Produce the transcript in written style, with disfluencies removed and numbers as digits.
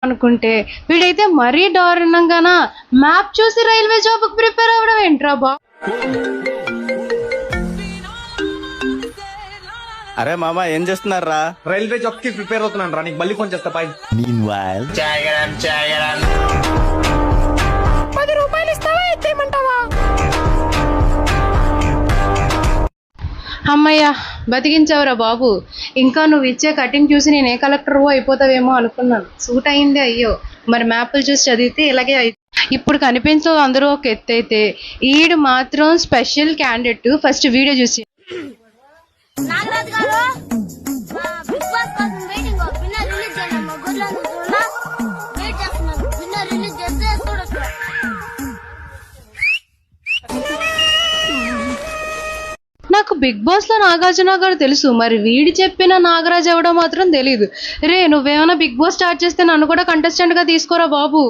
అనుకుంటే వీడైతే మరీ దారుణంగానా మ్యాప్ చూసి రైల్వే జాబ్ కు ప్రిపేర్ అవ్వడం ఏంట్రా బా. అరే మామ ఏం చేస్తున్నారా? రైల్వే జాబ్ కి ప్రిపేర్ అవుతున్నాను రా. నీకు మళ్ళీ ఫోన్ చేస్తా. బాయ్. Meanwhile, 10 రూపాయలు ఇస్తావా ఎత్తేయమంటావా? అమ్మయ్యా బతికించావురా బాబు. ఇంకా నువ్వు ఇచ్చే కటింగ్ చూసి నేను ఏ కలెక్టర్ అయిపోతావేమో అనుకున్నాను. సూట్ అయింది. అయ్యో మరి మ్యాప్లు చూసి చదివితే ఇలాగే ఇప్పుడు కనిపించవు అందరూ ఒక ఎత్తు అయితే ఈడు మాత్రం స్పెషల్ క్యాండిడేట్. ఫస్ట్ వీడియో చూసి నాగరాజు గారు బిగ్ బాస్ కోసం వెయిటింగ్. విన్నర్ రిలీజ్ చేయండి. గుడ్లను వెయిట్ చేస్తున్నారు. విన్నర్ రిలీజ్ చేస్తే చూడొచ్చు. నాకు బిగ్ బాస్ లో నాగార్జున గారు తెలుసు, మరి వీడి చెప్పిన నాగరాజ్ ఎవడో మాత్రం తెలీదు. రే నువ్వేమైనా బిగ్ బాస్ స్టార్ట్ చేస్తే నన్ను కూడా కంటెస్టెంట్ గా తీసుకోరా బాబు.